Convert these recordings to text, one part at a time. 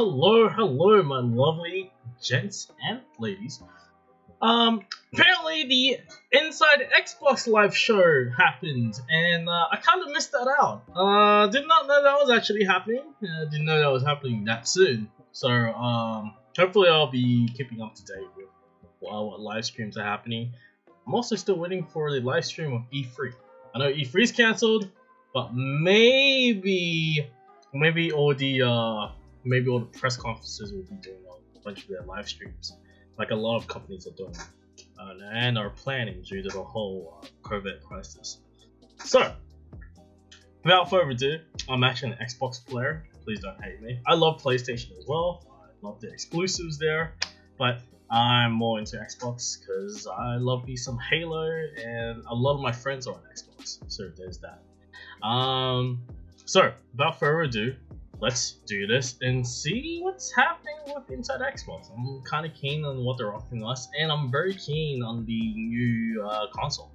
hello, my lovely gents and ladies. Apparently the Inside Xbox Live show happened, and I kind of missed that out. Did not know that was actually happening. Didn't know that was happening that soon. So, hopefully I'll be keeping up to date with what live streams are happening. I'm also still waiting for the live stream of E3. I know E3's cancelled, but maybe all the press conferences will be doing a bunch of their live streams, like a lot of companies are doing, and are planning due to the whole COVID crisis. So, without further ado, I'm actually an Xbox player. Please don't hate me. I love PlayStation as well. I love the exclusives there, but I'm more into Xbox because I love me some Halo, and a lot of my friends are on Xbox. So there's that. So without further ado, let's do this and see what's happening with Inside Xbox. I'm kind of keen on what they're offering us, and I'm very keen on the new console.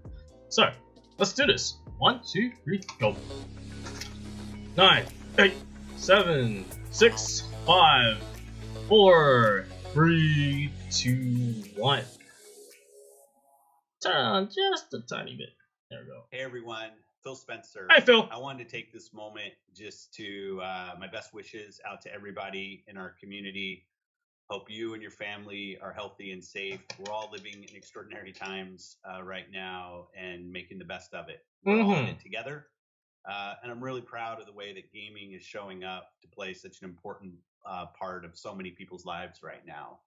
So let's do this. 1, 2, 3, go. 9, 8, 7, 6, 5, 4, 3, 2, 1. Turn on just a tiny bit. There we go. Hey everyone, Phil Spencer. Hi Phil. I wanted to take this moment just to my best wishes out to everybody in our community. Hope you and your family are healthy and safe. We're all living in extraordinary times right now and making the best of it. We're all in it together. And I'm really proud of the way that gaming is showing up to play such an important part of so many people's lives right now.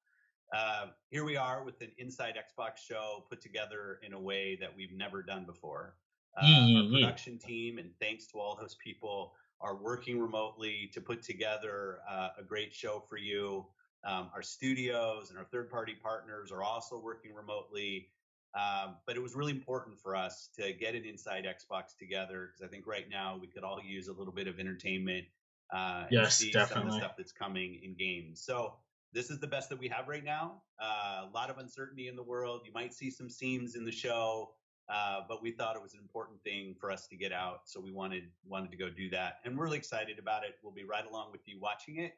Here we are with an Inside Xbox show put together in a way that we've never done before. Our production team, and thanks to all those people, are working remotely to put together a great show for you. Our studios and our third-party partners are also working remotely. But it was really important for us to get an Inside Xbox together because I think right now we could all use a little bit of entertainment and see some of the stuff that's coming in games. So this is the best that we have right now. A lot of uncertainty in the world. You might see some seams in the show, but we thought it was an important thing for us to get out. So we wanted to go do that. And we're really excited about it. We'll be right along with you watching it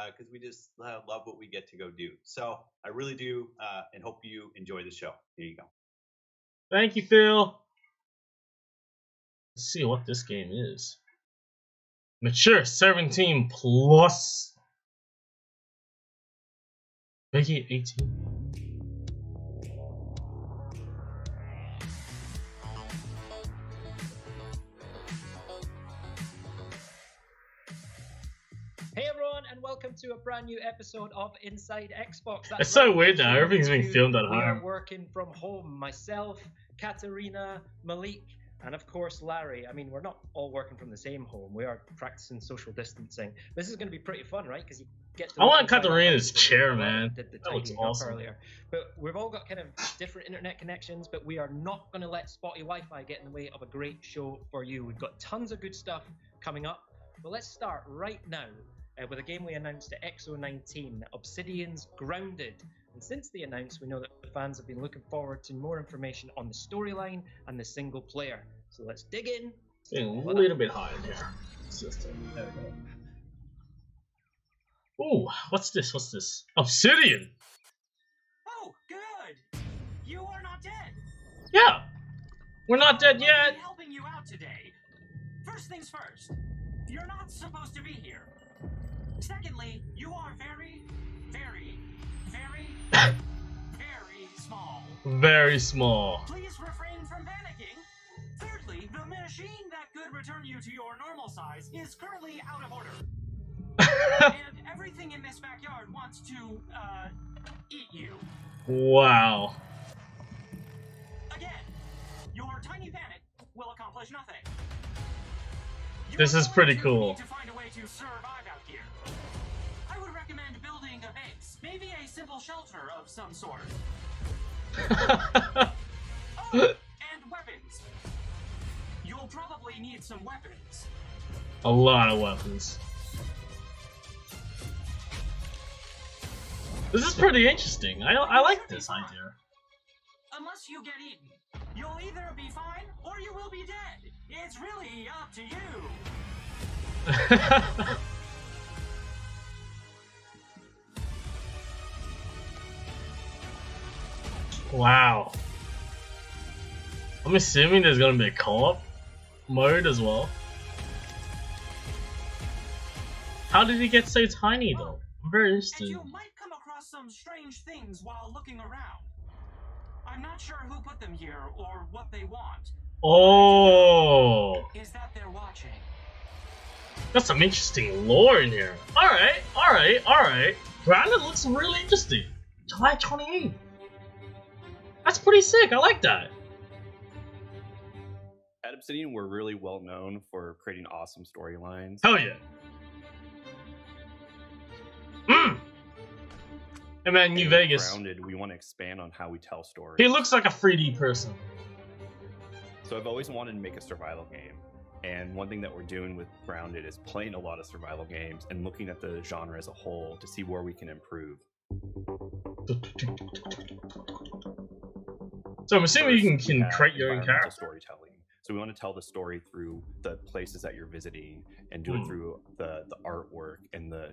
because we just love what we get to go do. So I really do and hope you enjoy the show. Here you go. Thank you, Phil. Let's see what this game is. Mature 17 plus. Make it 18. Hey everyone, and welcome to a brand new episode of Inside Xbox. It's so weird now, everything's being filmed at home. We are working from home. Myself, Katerina, Malik, and of course Larry. I mean, we're not all working from the same home. We are practicing social distancing. This is going to be pretty fun, right? Because you get to... I want Katerina's chair, man. Did the that looks tidying awesome. up earlier. But we've all got kind of different internet connections, but we are not going to let spotty Wi-Fi get in the way of a great show for you. We've got tons of good stuff coming up. But let's start right now with a game we announced at XO19, Obsidian's Grounded. And since the announced, we know that the fans have been looking forward to more information on the storyline and the single player. So let's dig in. It's a little bit high in here. There we go. Ooh, what's this? Obsidian! Oh, good! You are not dead! Yeah! We're not dead yet! I'll be helping you out today. First things first, you're not supposed to be here. Secondly, you are very, very, very, very small. Very small. Please refrain from panicking. Thirdly, the machine that could return you to your normal size is currently out of order. And everything in this backyard wants to, eat you. Wow. Again, your tiny panic will accomplish nothing. This is pretty cool. Need to find a way to survive out here. I would recommend building a base, maybe a simple shelter of some sort. Oh, and weapons. You'll probably need some weapons. A lot of weapons. This is pretty interesting. I like this idea. Unless you get eaten, you'll either be fine or you will be dead. It's really up to you. Wow. I'm assuming there's gonna be a co-op mode as well. How did he get so tiny though? I'm very interested. And you might come across some strange things while looking around. I'm not sure who put them here or what they want. Oh, Is that they're watching? that's some interesting lore in here. Alright. Grounded looks really interesting. July 28th. That's pretty sick. I like that. At Obsidian, we're really well known for creating awesome storylines. Hell yeah. Hey man, New Vegas. Grounded, we want to expand on how we tell stories. He looks like a 3D person. So I've always wanted to make a survival game. And one thing that we're doing with Grounded is playing a lot of survival games and looking at the genre as a whole to see where we can improve. So I'm assuming you First, can we have create your own environmental character. storytelling. So we want to tell the story through the places that you're visiting and do it through the artwork and the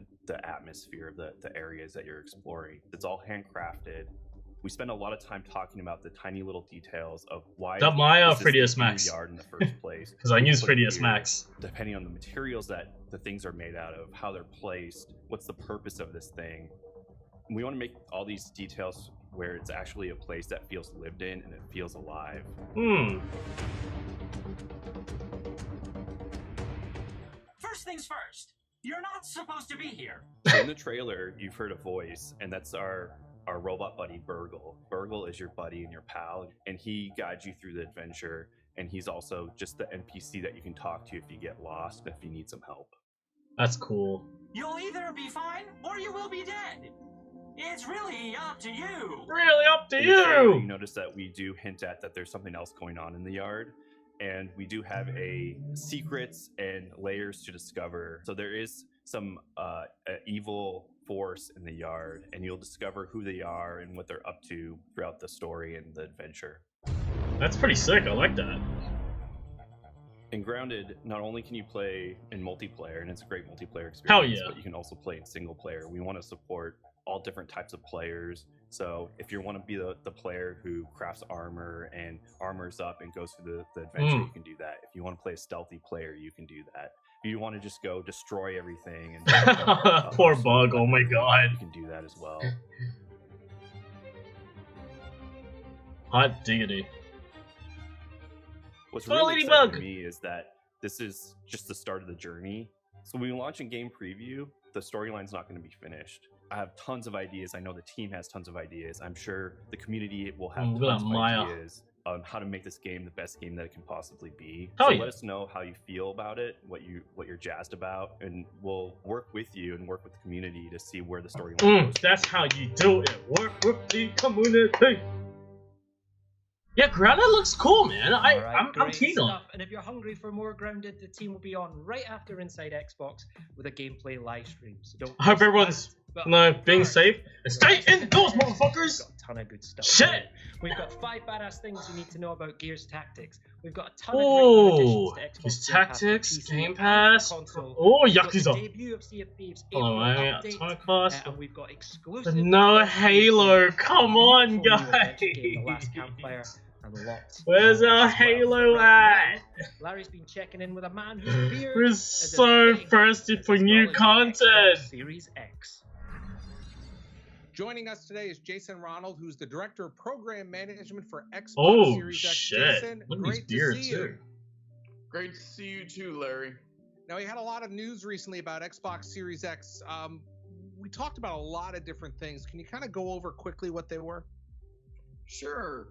atmosphere of the areas that you're exploring. It's all handcrafted. We spend a lot of time talking about the tiny little details of why That my this is 3ds in Max. the yard in the first place. Because I use Put 3ds here, Max. Depending on the materials that the things are made out of, how they're placed, what's the purpose of this thing. And we want to make all these details where it's actually a place that feels lived in and it feels alive. First things first. You're not supposed to be here. So in the trailer, you've heard a voice, and that's our robot buddy, Burgle. Burgle is your buddy and your pal, and he guides you through the adventure, and he's also just the NPC that you can talk to if you get lost, if you need some help. That's cool. You'll either be fine or you will be dead. It's really up to you. Really up to In the trailer, you you! notice that we do hint at that there's something else going on in the yard, and we do have secrets and layers to discover. So there is some evil force in the yard, and you'll discover who they are and what they're up to throughout the story and the adventure. That's pretty sick. I like that. In Grounded, not only can you play in multiplayer, and it's a great multiplayer experience, Hell yeah. but you can also play in single player. We want to support all different types of players. So if you want to be the player who crafts armor and armors up and goes through the adventure, you can do that. If you want to play a stealthy player, you can do that. If you want to just go destroy everything and Poor Bug, oh my god. you can do that as well. Hot diggity. What's Oh, really Ladybug! exciting to me is that this is just the start of the journey. So when we launch in game preview, the storyline's not going to be finished. I have tons of ideas. I know the team has tons of ideas. I'm sure the community will have tons of ideas on how to make this game the best game that it can possibly be. Oh, so yeah. let us know how you feel about it, what you're jazzed about, and we'll work with you and work with the community to see where the storyline goes. That's how you do it. Work with the community. Yeah, Grounded looks cool, man. I'm keen on it. And if you're hungry for more Grounded, the team will be on right after Inside Xbox with a gameplay live stream. So don't. I hope everyone's being safe. And stay indoors, motherfuckers! Got a ton of good stuff. Shit! We've got 5 badass things you need to know about Gears Tactics. We've got a ton of great new additions to Xbox Gears Game Pass for Tactics, PC Game and Pass. console. Oh, We've got the Yakuza. debut of Sea of Thieves Hold on, April I got update, Atomic Cost. and we've got exclusive. No Halo, come on, beautiful new guys. adventure game, The Last Campfire, and lots. Where's our as well. Halo So right at? now, Larry's been checking in with a man whose beard We're is so as big thirsty for as new well as content. Xbox Series X. Joining us today is Jason Ronald, who's the Director of Program Management for Xbox Oh, Series X. shit. Jason, Look at his great beard, to see too. you. Great to see you too, Larry. Now, we had a lot of news recently about Xbox Series X. We talked about a lot of different things. Can you kind of go over quickly what they were? Sure.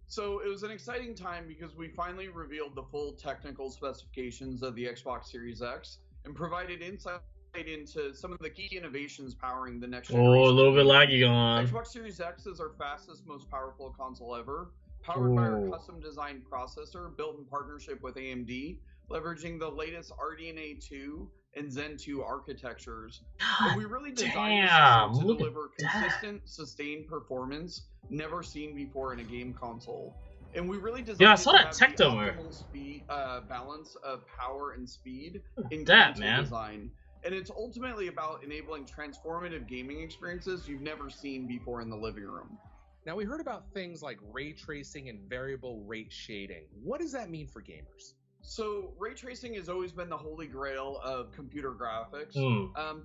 So it was an exciting time because we finally revealed the full technical specifications of the Xbox Series X and provided insight into some of the key innovations powering the next generation. Oh, a little bit laggy on. Xbox Series X is our fastest, most powerful console ever, powered by our Ooh. custom-designed processor built in partnership with AMD, leveraging the latest RDNA 2 and Zen 2 architectures. And we really designed the system to look deliver at that. consistent, sustained performance never seen before in a game console. And we really designed Yeah, I it saw to that have tech the demo. optimal speed, balance of power and speed in that, console man. design. And it's ultimately about enabling transformative gaming experiences you've never seen before in the living room. Now, we heard about things like ray tracing and variable rate shading. What does that mean for gamers? So ray tracing has always been the holy grail of computer graphics,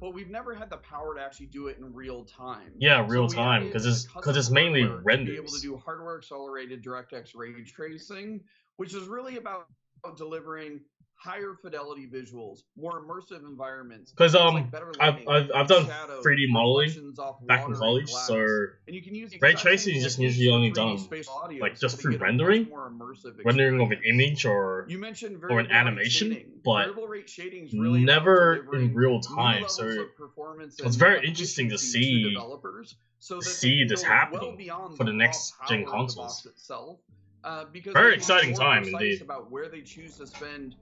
but we've never had the power to actually do it in real time. Yeah, real time, because it's mainly renders. To be able to do hardware accelerated DirectX ray tracing, which is really about delivering higher fidelity visuals, more immersive environments. Because like I've done 3D modeling back in college, so and you can use ray tracing is just usually only done like just through rendering of an image or an animation, but never in real time. So it's very interesting to see this happening for the next gen consoles. Because very exciting time indeed. About where they choose to spend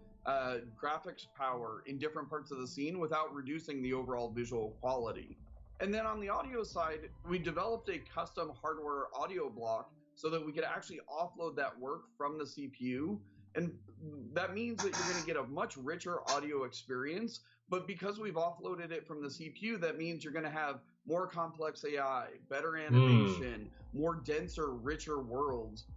graphics power in different parts of the scene without reducing the overall visual quality. And then on the audio side, we developed a custom hardware audio block so that we could actually offload that work from the CPU. And that means that you're going to get a much richer audio experience. But because we've offloaded it from the CPU, that means you're going to have more complex AI, better animation, more denser, richer worlds.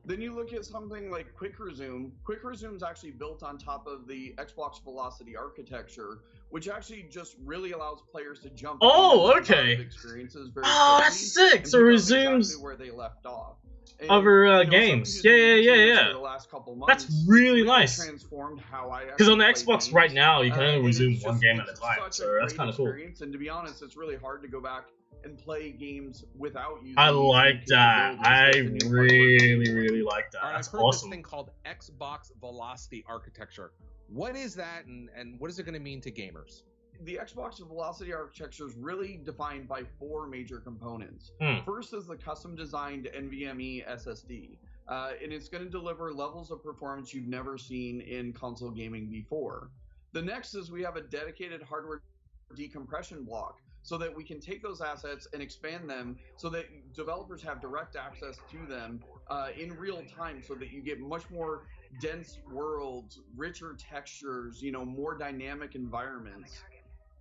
Then you look at something like Quick Resume. Quick Resume is actually built on top of the Xbox Velocity architecture, which actually just really allows players to jump experiences very quickly. That's sick! So resumes exactly where they left off. And, other games. Yeah. The last couple months, that's really nice. Transformed how I because on the Xbox right now, you can only resume one game at a time, so that's kind of cool. And to be honest, it's really hard to go back and play games without using. I like that. I really like that. That's I've heard awesome. This thing called Xbox Velocity architecture. What is that, and what is it going to mean to gamers? The Xbox Velocity architecture is really defined by 4 major components. First is the custom designed NVMe SSD, and it's going to deliver levels of performance you've never seen in console gaming before. The next is we have a dedicated hardware decompression block, so that we can take those assets and expand them so that developers have direct access to them in real time, so that you get much more dense worlds, richer textures, more dynamic environments.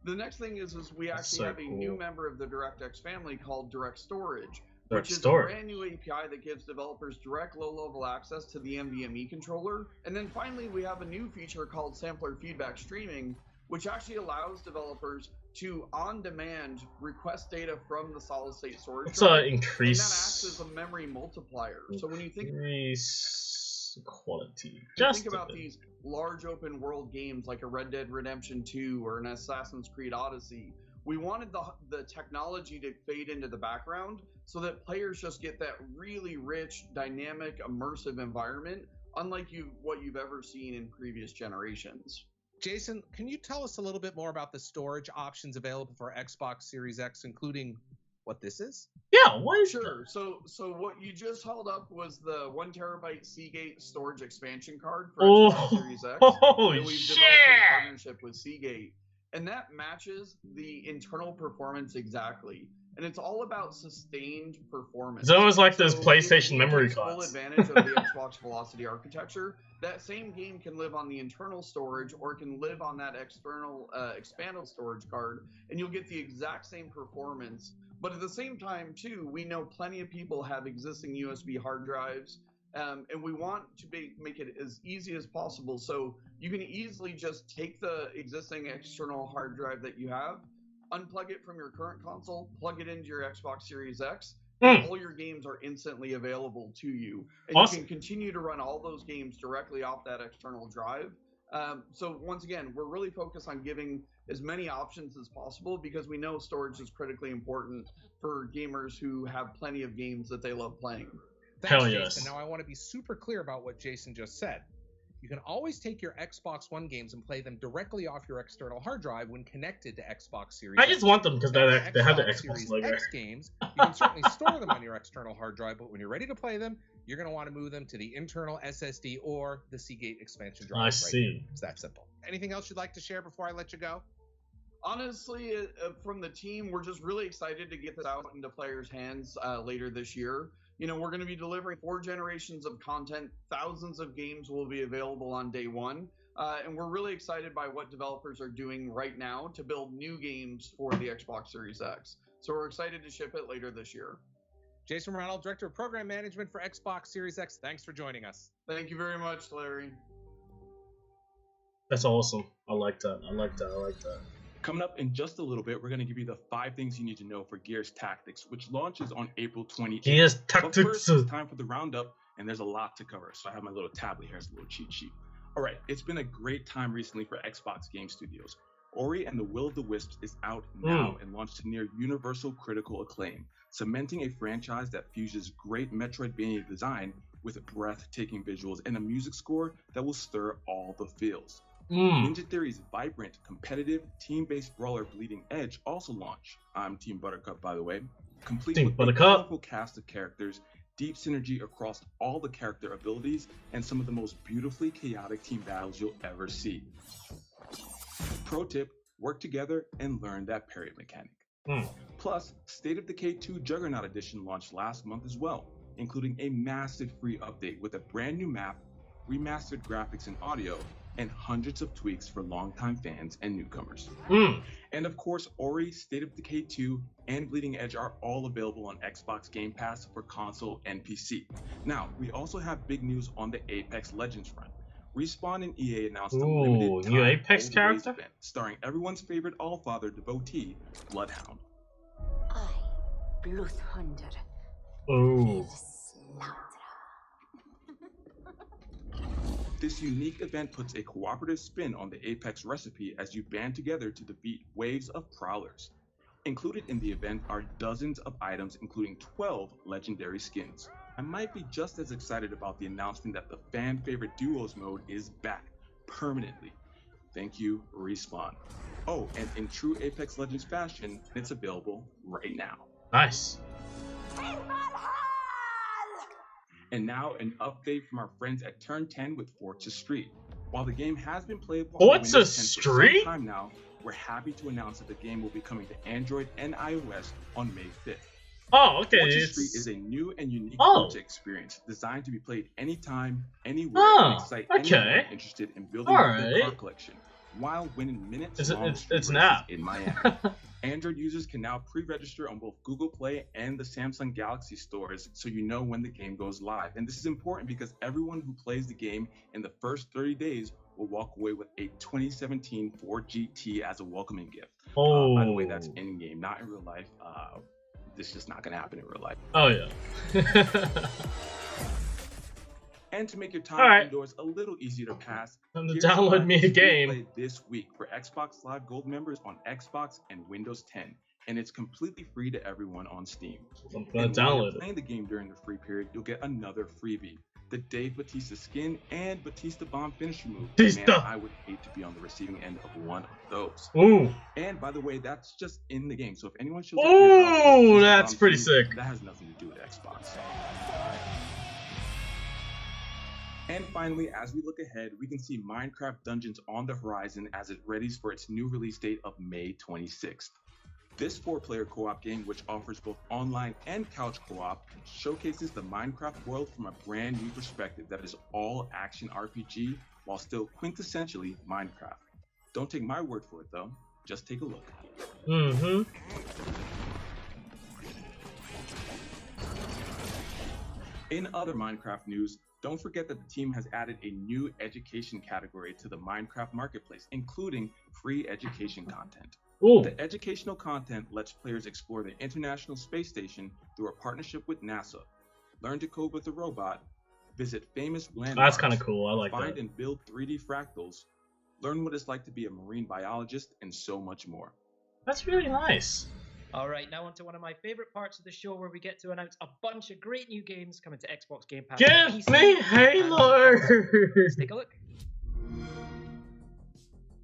The next thing is we actually have a new member of the DirectX family called Direct Storage, which is a brand new API that gives developers direct low-level access to the NVMe controller. And then finally, we have a new feature called Sampler Feedback Streaming, which actually allows developers to on-demand request data from the solid-state storage drive, increase, and that acts as a memory multiplier. So when you think quality, think about these large open-world games like a Red Dead Redemption 2 or an Assassin's Creed Odyssey, we wanted the technology to fade into the background so that players just get that really rich, dynamic, immersive environment, unlike what you've ever seen in previous generations. Jason, can you tell us a little bit more about the storage options available for Xbox Series X, including what this is? Yeah, what is Sure. So what you just held up was the 1 terabyte Seagate storage expansion card for Xbox Series X. We've developed in partnership with Seagate, and that matches the internal performance exactly. And it's all about sustained performance. It's almost like those PlayStation memory cards. Full advantage of the Xbox Velocity architecture. That same game can live on the internal storage, or it can live on that external expandable storage card, and you'll get the exact same performance. But at the same time, too, we know plenty of people have existing USB hard drives, and we want to make it as easy as possible. So you can easily just take the existing external hard drive that you have, unplug it from your current console, plug it into your Xbox Series X, and all your games are instantly available to you. And you can continue to run all those games directly off that external drive. So once again, we're really focused on giving as many options as possible because we know storage is critically important for gamers who have plenty of games that they love playing. Thanks, Jason. Now I want to be super clear about what Jason just said. You can always take your Xbox One games and play them directly off your external hard drive when connected to Xbox Series X. I just want them because they have the Xbox logo. X games, you can certainly store them on your external hard drive, but when you're ready to play them, you're going to want to move them to the internal SSD or the Seagate expansion drive. I see. It's that simple. Anything else you'd like to share before I let you go? Honestly, from the team, we're just really excited to get this out into players' hands later this year. We're going to be delivering 4 generations of content. Thousands of games will be available on day one. And we're really excited by what developers are doing right now to build new games for the Xbox Series X. So we're excited to ship it later this year. Jason Ronald, Director of Program Management for Xbox Series X. Thanks for joining us. Thank you very much, Larry. That's awesome. I like that. I like that. I like that. Coming up in just a little bit, we're going to give you the 5 things you need to know for Gears Tactics, which launches on April 28th. Gears But Tactics. first, it's time for the roundup, and there's a lot to cover. So I have my little tablet here as a little cheat sheet. All right, it's been a great time recently for Xbox Game Studios. Ori and the Will of the Wisps is out now and launched to near universal critical acclaim, cementing a franchise that fuses great Metroidvania design with breathtaking visuals and a music score that will stir all the feels. Ninja Theory's vibrant, competitive, team-based brawler Bleeding Edge also launched. I'm Team Buttercup, by the way. Complete Team with Buttercup. a colorful cast of characters, deep synergy across all the character abilities, and some of the most beautifully chaotic team battles you'll ever see. Pro tip, work together and learn that parry mechanic. Plus, State of Decay 2 Juggernaut Edition launched last month as well, including a massive free update with a brand new map, remastered graphics and audio, and hundreds of tweaks for longtime fans and newcomers. And of course, Ori, State of Decay 2, and Bleeding Edge are all available on Xbox Game Pass for console and PC. Now, we also have big news on the Apex Legends front. Respawn and EA announced a limited new time Apex Old Ways character? event starring everyone's favorite Allfather devotee, Bloodhound. I, Bloodhunder, Oh. slaughter. This unique event puts a cooperative spin on the Apex recipe as you band together to defeat waves of prowlers. Included in the event are dozens of items, including 12 legendary skins. I might be just as excited about the announcement that the fan favorite Duos mode is back permanently. Thank you, Respawn. Oh, and in true Apex Legends fashion, it's available right now. Nice. And now an update from our friends at Turn 10 with Forza Street. While the game has been playable on Forza Windows 10 for Street? some time now, we're happy to announce that the game will be coming to Android and iOS on May 5th. Oh, okay. Forza Street is a new and unique Oh. Forza experience designed to be played anytime, anywhere, Oh, and excite okay. anyone interested in building All up their right. car collection while winning minutes It's long an street app. races in Miami. Android users can now pre-register on both Google Play and the Samsung Galaxy stores so you know when the game goes live. And this is important because everyone who plays the game in the first 30 days will walk away with a 2017 Ford GT as a welcoming gift. Oh. By the way, that's in-game, not in real life. This is just not going to happen in real life. Oh, yeah. And to make your time All right. indoors a little easier to pass, Time to Gears download 5 me a is free to game. play this week for Xbox Live Gold members on Xbox and Windows 10, and it's completely free to everyone on Steam. I'm gonna And while download you're it. playing the game during the free period, you'll get another freebie: the Dave Bautista skin and Batista bomb finisher move. Batista! Man, I would hate to be on the receiving end of one of those. Ooh. And by the way, that's just in the game. So if anyone shows up to your house with Ooh, Batista that's bomb pretty skin, sick. that has nothing to do with Xbox. And finally, as we look ahead, we can see Minecraft Dungeons on the horizon as it readies for its new release date of May 26th. This 4-player co-op game, which offers both online and couch co-op, showcases the Minecraft world from a brand new perspective that is all action RPG while still quintessentially Minecraft. Don't take my word for it though, just take a look. Mm-hmm. In other Minecraft news, don't forget that the team has added a new education category to the Minecraft marketplace, including free education content. Ooh. The educational content lets players explore the International Space Station through a partnership with NASA, learn to code with a robot, visit famous landmarks, That's kind of cool. I like find that. and build 3D fractals, learn what it's like to be a marine biologist, and so much more. That's really nice. All right, now on to one of my favorite parts of the show where we get to announce a bunch of great new games coming to Xbox Game Pass. Give PC, me and Halo! Let's take a look.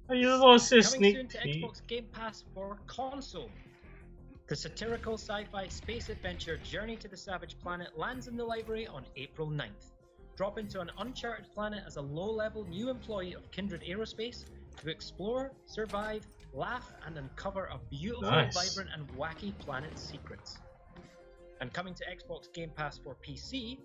I just want to see a Coming soon sneak to peek. Xbox Game Pass for console. The satirical sci-fi space adventure Journey to the Savage Planet lands in the library on April 9th. Drop into an uncharted planet as a low-level new employee of Kindred Aerospace to explore, survive, laugh, and uncover a beautiful, Nice. vibrant, and wacky planet's secrets. And coming to Xbox Game Pass for PC,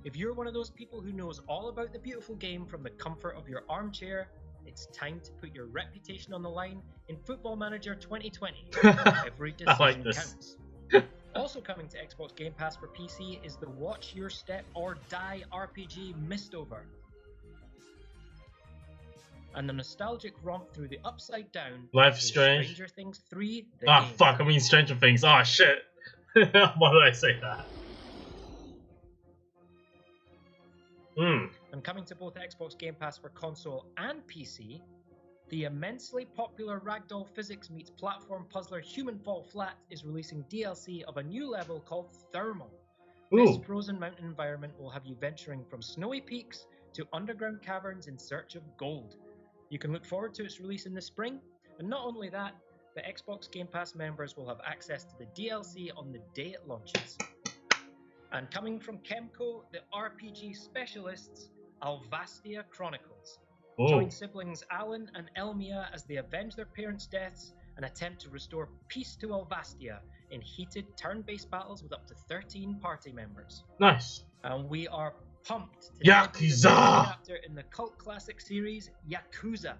if you're one of those people who knows all about the beautiful game from the comfort of your armchair, it's time to put your reputation on the line in Football Manager 2020. Every I like decision this. counts. Also coming to Xbox Game Pass for PC is the Watch Your Step or Die RPG Mistover. And the nostalgic romp through the Upside Down Life is Strange. Stranger Things 3 The Ah, Game. fuck, I mean Stranger Things. Oh, shit. Why did I say that? And coming to both Xbox Game Pass for console and PC, the immensely popular Ragdoll Physics meets platform puzzler Human Fall Flat is releasing DLC of a new level called Thermal. This frozen mountain environment will have you venturing from snowy peaks to underground caverns in search of gold. You can look forward to its release in the spring, and not only that, the Xbox Game Pass members will have access to the DLC on the day it launches. And coming from Kemco, the RPG specialists, Alvastia Chronicles. Join siblings Alan and Elmia as they avenge their parents' deaths and attempt to restore peace to Alvastia in heated turn-based battles with up to 13 party members. Nice. And we are pumped to Yakuza! debut the next chapter in the cult classic series Yakuza.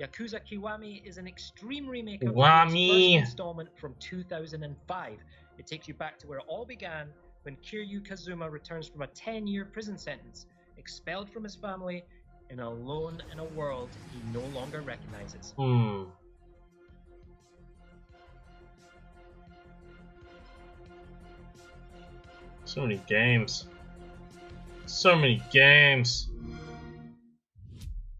Yakuza Kiwami is an extreme remake of the game's first installment from 2005. It takes you back to where it all began when Kiryu Kazuma returns from a 10-year prison sentence, expelled from his family, and alone in a world he no longer recognizes. So many games. So many games.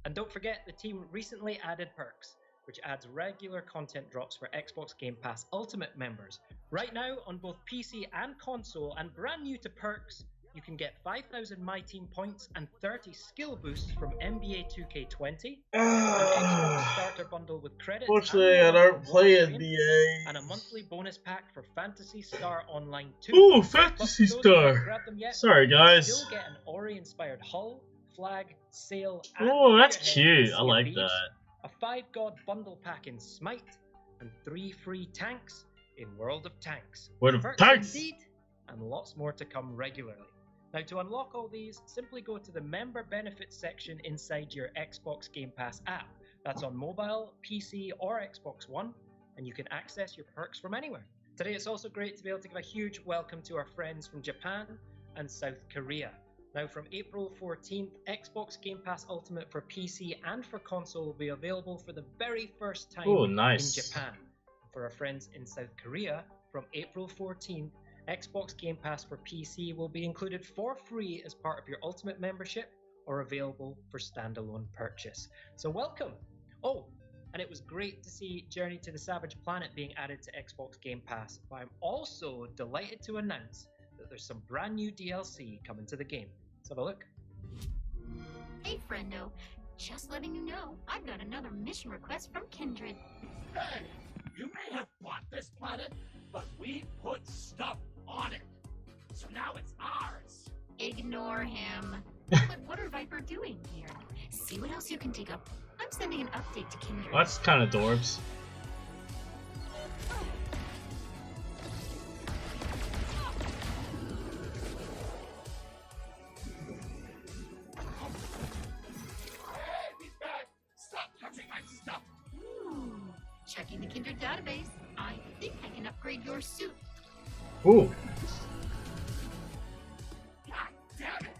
And don't forget, the team recently added perks, which adds regular content drops for Xbox Game Pass Ultimate members. Right now, on both PC and console, and brand new to perks, you can get 5,000 My Team points and 30 skill boosts from NBA 2K20, an Xbox starter bundle with credits, Fortunately, I don't play NBA. and a monthly bonus pack for Phantasy Star Online 2. Ooh, Phantasy But for those who haven't Star. grabbed them yet, Sorry, you guys. still get an Ori-inspired hull, flag, sail, and Oh, that's figurehead in cute. I Sea of like Thieves, that. a 5-god bundle pack in Smite, and 3 free tanks in World of Tanks. World of Perks Tanks. indeed, and lots more to come regularly. Now, to unlock all these, simply go to the member benefits section inside your Xbox Game Pass app. That's on mobile, PC, or Xbox One, and you can access your perks from anywhere. Today, it's also great to be able to give a huge welcome to our friends from Japan and South Korea. Now, from April 14th, Xbox Game Pass Ultimate for PC and for console will be available for the very first time in Japan. For our friends in South Korea, from April 14th, Xbox Game Pass for PC will be included for free as part of your Ultimate membership or available for standalone purchase. So welcome! Oh, and it was great to see Journey to the Savage Planet being added to Xbox Game Pass, but I'm also delighted to announce that there's some brand new DLC coming to the game. Let's have a look. Hey friendo, just letting you know, I've got another mission request from Kindred. Hey, you may have bought this planet, but we put stuff on it. So now it's ours. Ignore him. But what are Viper doing here? See what else you can dig up. I'm sending an update to Kindred. That's kind of dorbs. Checking the Kindred database. I think I can upgrade your suit. Ooh. God damn it!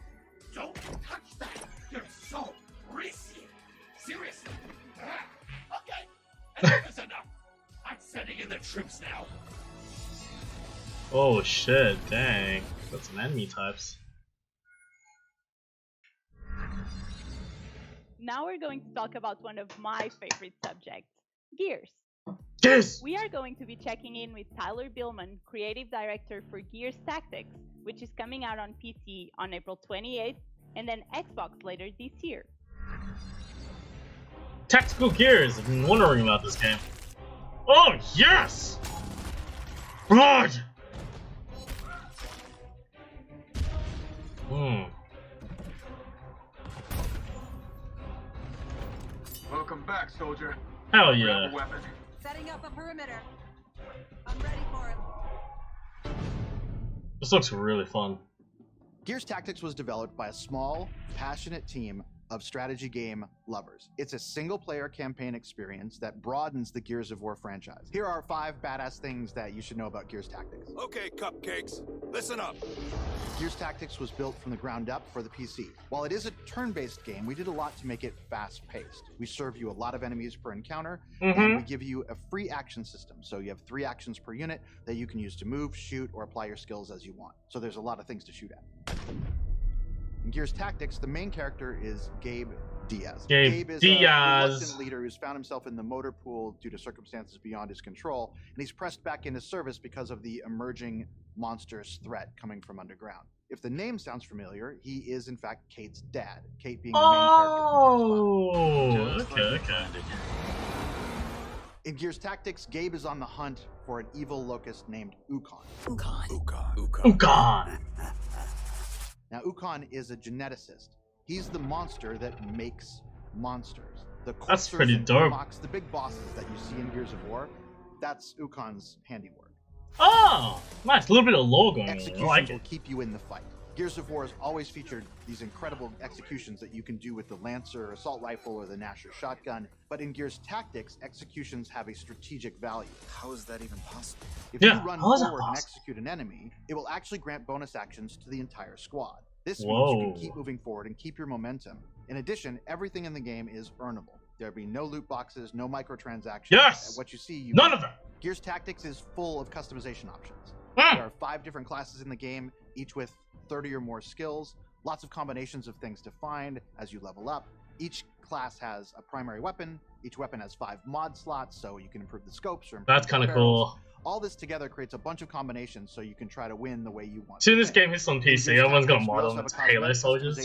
Don't touch that! You're so greasy! Seriously! Okay, enough is enough! I'm sending in the troops now! Oh shit, dang. That's some enemy types. Now we're going to talk about one of my favorite subjects, Gears. Gears! We are going to be checking in with Tyler Billman, creative director for Gears Tactics, which is coming out on PC on April 28th, and then Xbox later this year. Tactical Gears, I've been wondering about this game. Oh, yes! Blood! Welcome back, soldier. Hell yeah. Grab a weapon. Setting up a perimeter. I'm ready for it. This looks really fun. Gears Tactics was developed by a small, passionate team of strategy game lovers. It's a single-player campaign experience that broadens the Gears of War franchise. Here are 5 badass things that you should know about Gears Tactics. Okay, cupcakes, listen up. Gears Tactics was built from the ground up for the PC. While it is a turn-based game, we did a lot to make it fast-paced. We serve you a lot of enemies per encounter, and we give you a free action system. So you have 3 actions per unit that you can use to move, shoot, or apply your skills as you want. So there's a lot of things to shoot at. In Gears Tactics, the main character is Gabe Diaz. Gabe is a reluctant leader who's found himself in the motor pool due to circumstances beyond his control, and he's pressed back into service because of the emerging monstrous threat coming from underground. If the name sounds familiar, he is in fact Kate's dad. Kate being the main character from Gears 5. Okay. In Gears Tactics, Gabe is on the hunt for an evil locust named Ukon. Ukon. Now, Ukon is a geneticist. He's the monster that makes monsters. That's pretty dope. The big bosses that you see in Gears of War, that's Ukon's handiwork. Oh, nice. A little bit of lore going on. Executions I like it. will keep you in the fight. Gears of War has always featured these incredible executions that you can do with the Lancer assault rifle or the Nasher shotgun, but in Gears Tactics, executions have a strategic value. How is that even possible? If you run forward and execute an enemy, it will actually grant bonus actions to the entire squad. This means you can keep moving forward and keep your momentum. In addition, everything in the game is earnable. There'll be no loot boxes, no microtransactions. Yes! And what you see, None of them! Gears Tactics is full of customization options. Mm. There are 5 different classes in the game, each with 30 or more skills, lots of combinations of things to find as you level up. Each class has a primary weapon. Each weapon has 5 mod slots, so you can improve the scopes or improve That's kind of cool. All this together creates a bunch of combinations so you can try to win the way you want. Soon this game hits on PC, everyone's gonna mod them. Halo soldiers.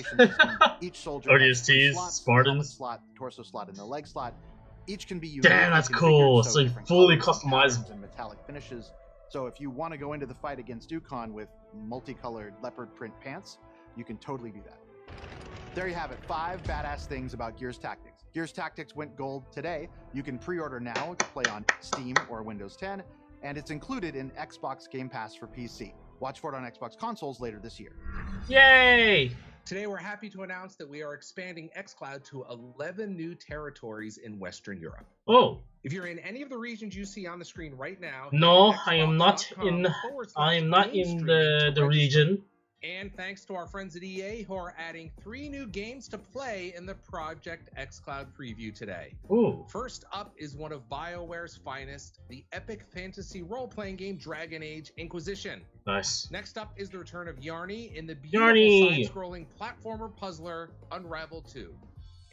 Each soldier ODSTs, slots, Spartans. Slot, torso slot, and the leg slot. Each can be unique. Damn, that's cool. So you fully customize and metallic finishes. So if you want to go into the fight against Ukon with multicolored leopard print pants, you can totally do that. There you have it, 5 badass things about Gears Tactics. Gears Tactics went gold today. You can pre-order now to play on Steam or Windows 10, and it's included in Xbox Game Pass for PC. Watch for it on Xbox consoles later this year. Yay! Today, we're happy to announce that we are expanding xCloud to 11 new territories in Western Europe. Oh. If you're in any of the regions you see on the screen right now, no, I am not in the region. And thanks to our friends at EA who are adding 3 new games to play in the Project xCloud preview today. Ooh. First up is one of BioWare's finest, the epic fantasy role-playing game Dragon Age Inquisition. Nice. Next up is the return of Yarny in the beautiful side-scrolling platformer puzzler Unravel 2.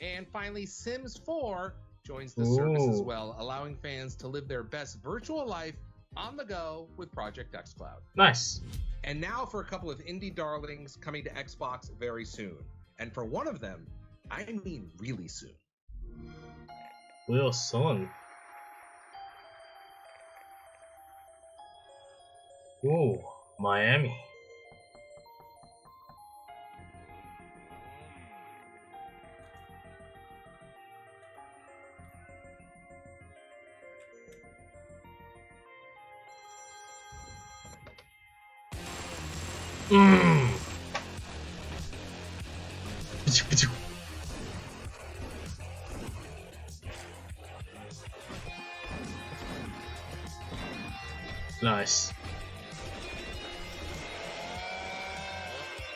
And finally, Sims 4 joins the service as well, allowing fans to live their best virtual life on the go with Project xCloud. Nice. And now for a couple of indie darlings coming to Xbox very soon. And for one of them, I mean really soon. Real soon. Ooh, Miami. Mmm. Nice.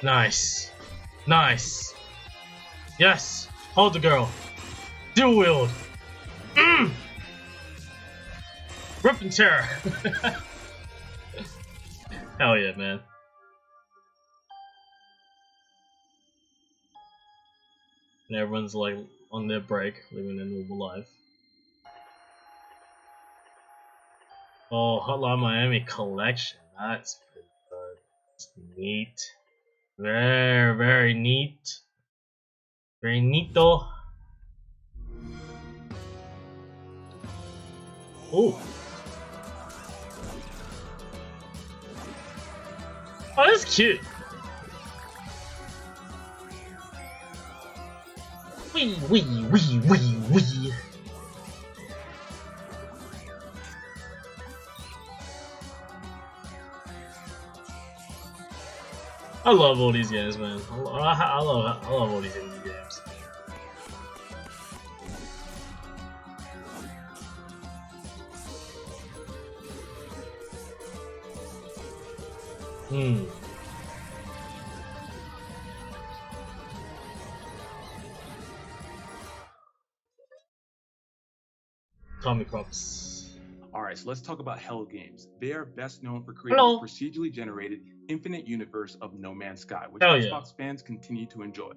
Nice. Nice. Yes. Hold the girl. Dual wield. Mmm. Rip and tear. Hell yeah, man. And everyone's like on their break, living their normal life. Oh, Hotline Miami collection. That's pretty good. It's neat. Very, very neat. Very neato. Oh. Oh, that's cute. Wee, wee, wee, wee, wee. I love all these games, man. I love all these indie games. Hmm. Tommy Crops. Alright, so let's talk about Hell Games. They are best known for creating the procedurally generated infinite universe of No Man's Sky, which Xbox fans continue to enjoy.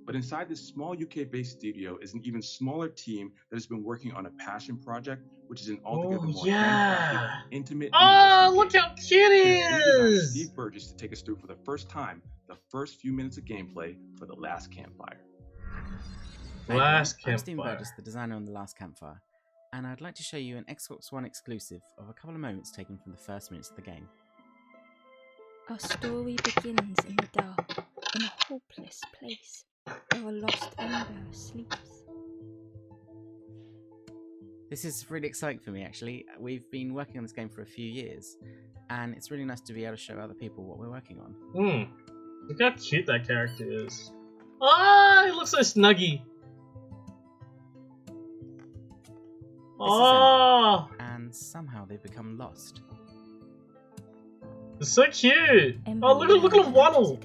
But inside this small UK-based studio is an even smaller team that has been working on a passion project, which is an altogether more handcrafted, intimate, and emotional look game. how cute he Here's lead designer is! Steve Burgess to take us through for the first time the first few minutes of gameplay for The Last Campfire. I'm Steve Burgess, the designer on The Last Campfire, and I'd like to show you an Xbox One exclusive of a couple of moments taken from the first minutes of the game. Our story begins in the dark, in a hopeless place, where a lost ember sleeps. This is really exciting for me, actually. We've been working on this game for a few years, and it's really nice to be able to show other people what we're working on. Look how cute that character is. Ah, he looks so snuggy. Oh, and somehow they've become lost. It's so cute. Oh, look at him waddle.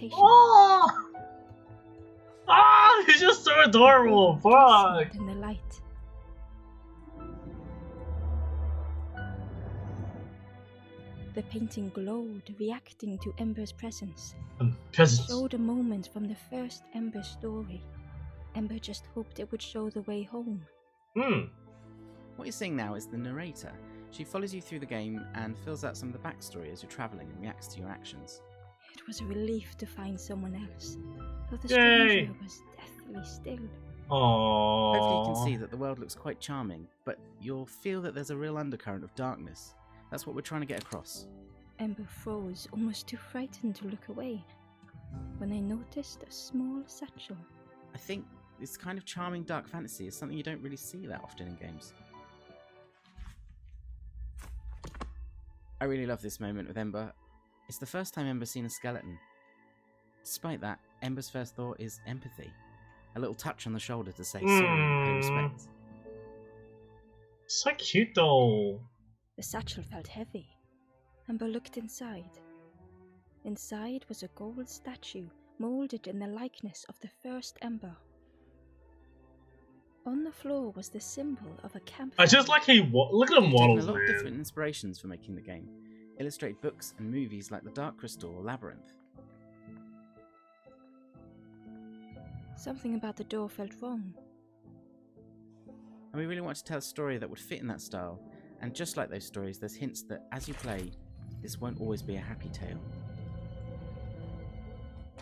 Oh, he's just so adorable. Fuck. In the light. The painting glowed, reacting to Ember's presence. It showed a moment from the first Ember story. Ember just hoped it would show the way home. What you're seeing now is the narrator. She follows you through the game and fills out some of the backstory as you're travelling and reacts to your actions. It was a relief to find someone else, though the stranger was deathly still. Hopefully you can see that the world looks quite charming, but you'll feel that there's a real undercurrent of darkness. That's what we're trying to get across. Ember froze, almost too frightened to look away, when they noticed a small satchel. I think this kind of charming dark fantasy is something you don't really see that often in games. I really love this moment with Ember. It's the first time Ember's seen a skeleton. Despite that, Ember's first thought is empathy. A little touch on the shoulder to say sorry and pay respect. So cute though. The satchel felt heavy. Ember looked inside. Inside was a gold statue moulded in the likeness of the first Ember. On the floor was the symbol of a campfire. I just like look at him waddles, a lot man. of different inspirations for making the game. Illustrate books and movies like The Dark Crystal or Labyrinth. Something about the door felt wrong. And we really wanted to tell a story that would fit in that style. And just like those stories, there's hints that as you play, this won't always be a happy tale.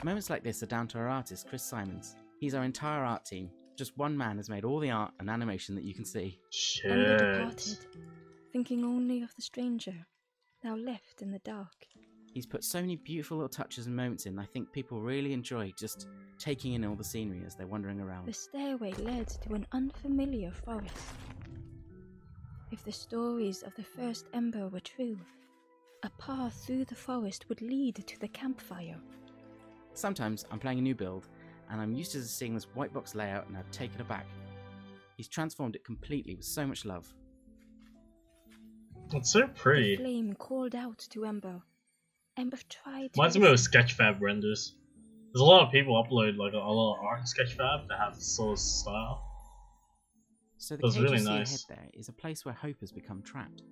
Moments like this are down to our artist, Chris Simons. He's our entire art team. Just one man has made all the art and animation that you can see. Ember departed, thinking only of the stranger, now left in the dark. He's put so many beautiful little touches and moments in, I think people really enjoy just taking in all the scenery as they're wandering around. The stairway led to an unfamiliar forest. If the stories of the first Ember were true, a path through the forest would lead to the campfire. Sometimes I'm playing a new build, and I'm used to seeing this white box layout and I've taken it back. He's transformed it completely with so much love. It's so pretty. The flame called out to Ember. Ember tried to... Reminds me of Sketchfab renders. There's a lot of people upload like a lot of art in Sketchfab that have this sort of style. So the That's cage really you see nice. ahead there is a place where hope has become trapped.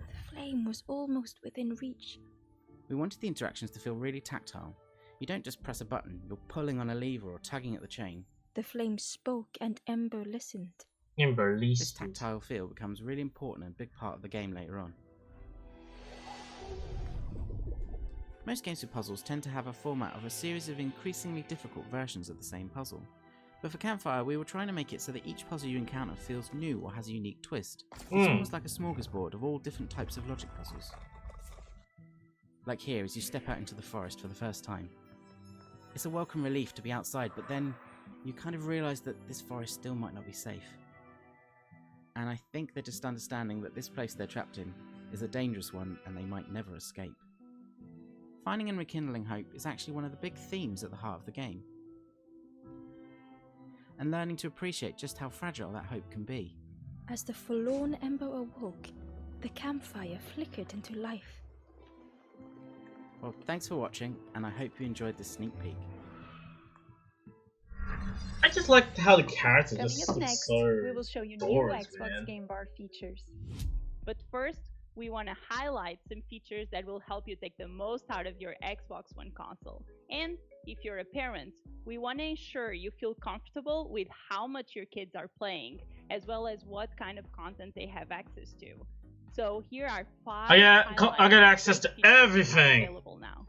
The flame was almost within reach. We wanted the interactions to feel really tactile. You don't just press a button, you're pulling on a lever or tugging at the chain. The flame spoke and Ember listened. This tactile feel becomes really important and a big part of the game later on. Most games with puzzles tend to have a format of a series of increasingly difficult versions of the same puzzle. But for Campfire, we were trying to make it so that each puzzle you encounter feels new or has a unique twist. It's almost like a smorgasbord of all different types of logic puzzles. Like here, as you step out into the forest for the first time. It's a welcome relief to be outside, but then you kind of realise that this forest still might not be safe. And I think they're just understanding that this place they're trapped in is a dangerous one and they might never escape. Finding and rekindling hope is actually one of the big themes at the heart of the game. And learning to appreciate just how fragile that hope can be. As the forlorn Ember awoke, The campfire flickered into life. Well, thanks for watching, and I hope you enjoyed this sneak peek. I just like how the characters Coming just up look next, so we will show you new adorable, Xbox man. Game Bar features. But first, we want to highlight some features that will help you take the most out of your Xbox One console. And if you're a parent, we want to ensure you feel comfortable with how much your kids are playing, as well as what kind of content they have access to. So here are 5 I got access to everything. Available now.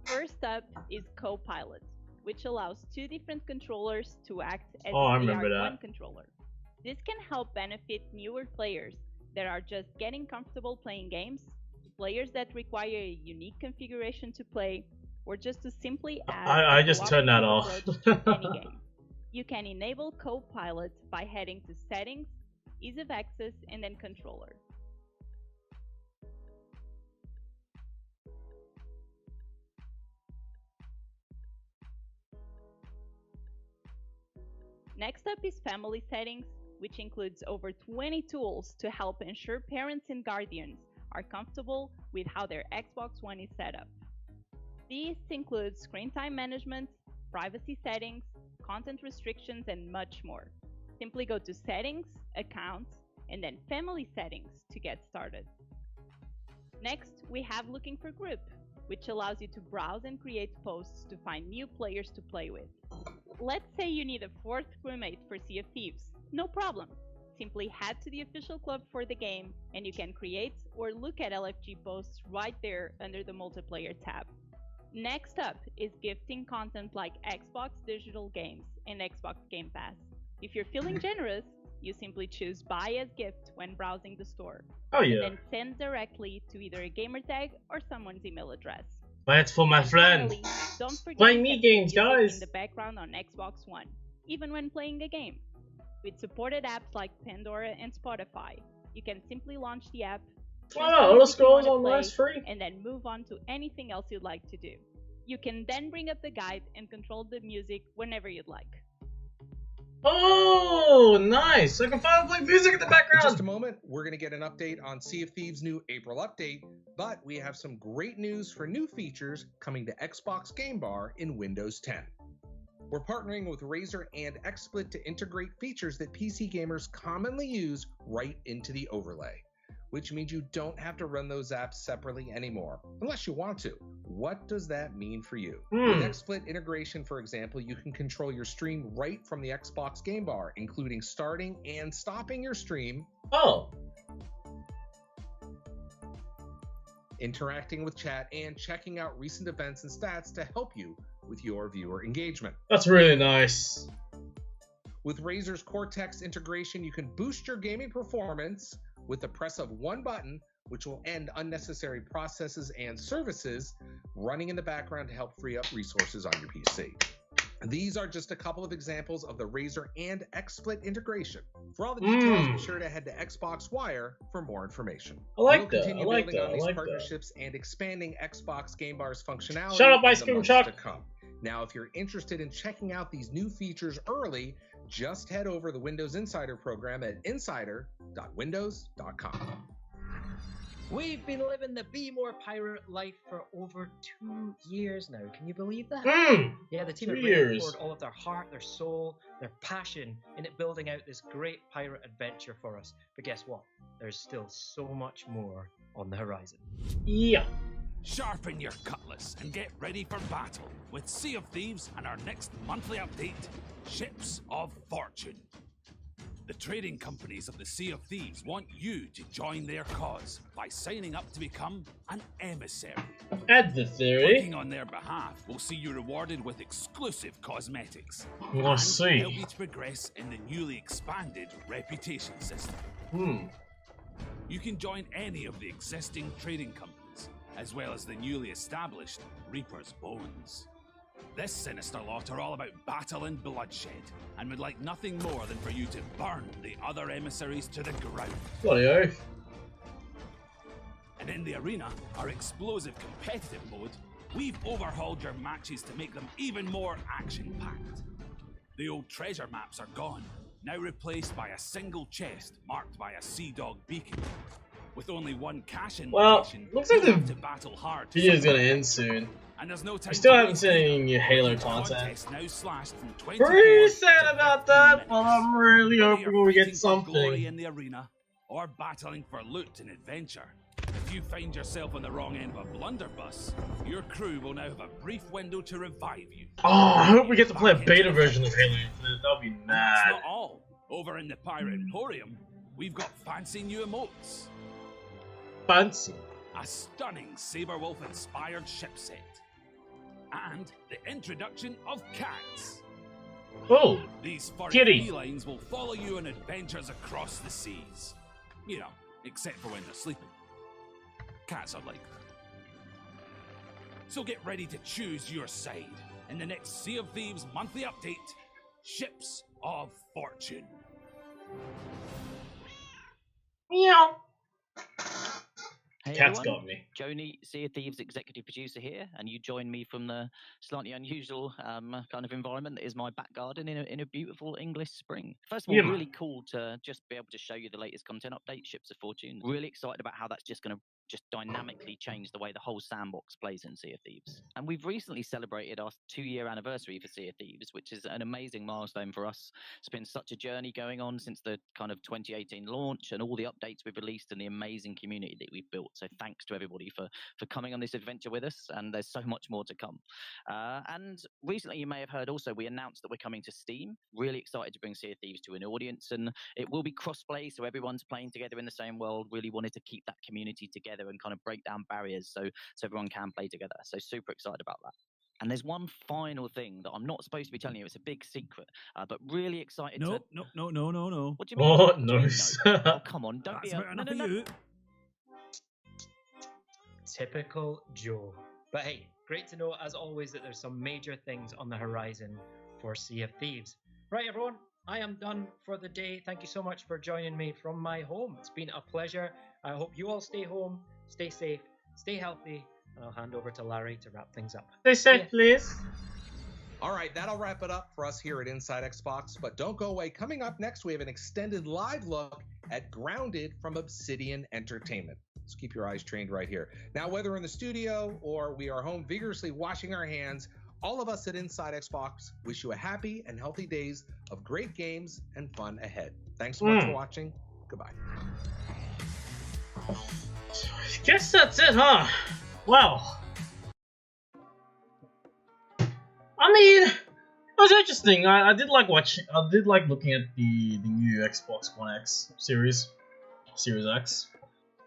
First up is Copilot, which allows 2 different controllers to act as I if they remember are that. one controller. This can help benefit newer players that are just getting comfortable playing games, players that require a unique configuration to play, or just to simply add I just turned that off. approach to any game. You can enable Copilot by heading to Settings, Ease of Access, and then Controller. Next up is Family Settings, which includes over 20 tools to help ensure parents and guardians are comfortable with how their Xbox One is set up. These include screen time management, privacy settings, content restrictions, and much more. Simply go to Settings, Accounts, and then Family Settings to get started. Next, we have Looking for Group, which allows you to browse and create posts to find new players to play with. Let's say you need a 4th crewmate for Sea of Thieves. No problem. Simply head to the official club for the game, and you can create or look at LFG posts right there under the multiplayer tab. Next up is gifting content like Xbox digital games and Xbox Game Pass. If you're feeling generous, you simply choose Buy as Gift when browsing the store. Oh yeah. And then send directly to either a gamer tag or someone's email address. That's for my friend. Finally, don't forget Playing you me can play games, music guys. in the background on Xbox One, even when playing a game. With supported apps like Pandora and Spotify, you can simply launch the app, choose the Wow, music let's you go wanna on play, last free. and then move on to anything else you'd like to do. You can then bring up the guide and control the music whenever you'd like. Oh, nice! I can finally play music in the In background. just a moment, we're going to get an update on Sea of Thieves' new April update, but we have some great news for new features coming to Xbox Game Bar in Windows 10. We're partnering with Razer and XSplit to integrate features that PC gamers commonly use right into the overlay, which means you don't have to run those apps separately anymore, unless you want to. What does that mean for you? With XSplit integration, for example, you can control your stream right from the Xbox Game Bar, including starting and stopping your stream. Oh. Interacting with chat, and checking out recent events and stats to help you with your viewer engagement. That's really nice. With Razer's Cortex integration, you can boost your gaming performance with the press of one button, which will end unnecessary processes and services running in the background to help free up resources on your PC. These are just a couple of examples of the Razer and XSplit integration. For all the details, be sure to head to Xbox Wire for more information. I like we'll that. continue I like building that. on I these like that. partnerships and expanding Xbox Game Bar's functionality Shut up, in Ice the Cream months Truck. to come. Now, if you're interested in checking out these new features early, just head over to the Windows Insider program at insider.windows.com. We've been living the Be More Pirate life for over 2 years now. Can you believe that? Yeah, the team 2 at years. Raven poured all of their heart, their soul, their passion into building out this great pirate adventure for us. But guess what? There's still so much more on the horizon. Yeah. Sharpen your cutlass and get ready for battle with Sea of Thieves and our next monthly update, Ships of Fortune. The trading companies of the Sea of Thieves want you to join their cause by signing up to become an emissary. Adversary? Working on their behalf will see you rewarded with exclusive cosmetics. I and see. help you to progress in the newly expanded reputation system. You can join any of the existing trading companies, as well as the newly established Reaper's Bones. This sinister lot are all about battle and bloodshed, and would like nothing more than for you to burn the other emissaries to the ground. Bloody oath. And in the arena, our explosive competitive mode, we've overhauled your matches to make them even more action-packed. The old treasure maps are gone, now replaced by a single chest marked by a Sea Dog beacon. With only one cash-in Well, location, looks like you'll the have to battle hard. video's gonna end soon. And there's no time I still to haven't waste seen any either. new Halo Each content. contest now slashed from 24 Pretty sad to about 15 that, minutes. but I'm really Whether hoping you're we get fighting for glory something. in the arena or battling for loot and adventure, if you find yourself on the wrong end of a blunderbuss, your crew will now have a brief window to revive you. Oh, I hope we get to play a beta version of Halo Infinite. That'll be And that's mad. not all. Over in the Pirate Emporium, we've got fancy new emotes. Fancy. A stunning Saberwolf-inspired ship set. And the introduction of cats. Oh, These furry kitty. felines will follow you on adventures across the seas. You know, except for when they're sleeping. Cats are like that. So get ready to choose your side in the next Sea of Thieves monthly update, Ships of Fortune. Meow. Hey Cat's everyone, got me. Joni, Sea of Thieves executive producer here, and you join me from the slightly unusual kind of environment that is my back garden in a beautiful English spring. First of all, Yeah, man. really cool to just be able to show you the latest content update, Ships of Fortune. Really excited about how that's just going to just dynamically change the way the whole sandbox plays in Sea of Thieves. And we've recently celebrated our 2-year anniversary for Sea of Thieves, which is an amazing milestone for us. It's been such a journey going on since the kind of 2018 launch and all the updates we've released and the amazing community that we've built. So thanks to everybody for coming on this adventure with us, and there's so much more to come. And recently you may have heard also we announced that we're coming to Steam. Really excited to bring Sea of Thieves to an audience, and it will be cross-play, so everyone's playing together in the same world. Really wanted to keep that community together and kind of break down barriers so everyone can play together. So super excited about that. And there's one final thing that I'm not supposed to be telling you. It's a big secret, but really excited to... No. What do you mean? Oh, What do you no. mean, no? Oh, come on, don't That's be... about enough of you. Typical Joe. But hey, great to know as always that there's some major things on the horizon for Sea of Thieves. Right, everyone, I am done for the day. Thank you so much for joining me from my home. It's been a pleasure. I hope you all stay home, stay safe, stay healthy, and I'll hand over to Larry to wrap things up. Stay safe, please. All right, that'll wrap it up for us here at Inside Xbox, but don't go away. Coming up next, we have an extended live look at Grounded from Obsidian Entertainment. So keep your eyes trained right here. Now, whether in the studio or we are home vigorously washing our hands, all of us at Inside Xbox wish you a happy and healthy days of great games and fun ahead. Thanks so much for watching. Goodbye. Guess that's it, huh? Well, I mean, it was interesting. I did like watching. I did like looking at the new Xbox One X Series X.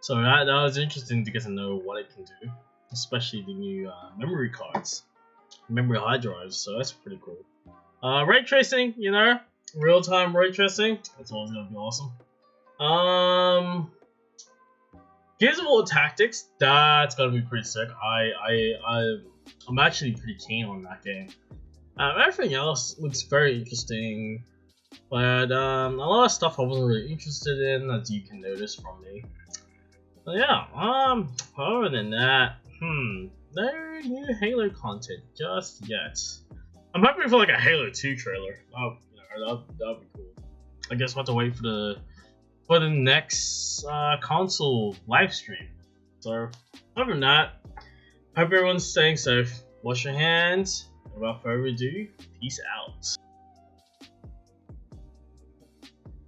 So that was interesting to get to know what it can do, especially the new memory cards, memory hard drives. So that's pretty cool. Ray tracing, you know, real-time ray tracing. That's always gonna be awesome. Gears of War Tactics, that's gonna be pretty sick. I'm actually pretty keen on that game. Everything else looks very interesting, but a lot of stuff I wasn't really interested in, as you can notice from me. But yeah, other than that, no new Halo content just yet. I'm hoping for like a Halo 2 trailer. That'd be cool. I guess we'll have to wait for the next console live stream. So, other than that, hope everyone's staying safe. Wash your hands. Without further ado, peace out.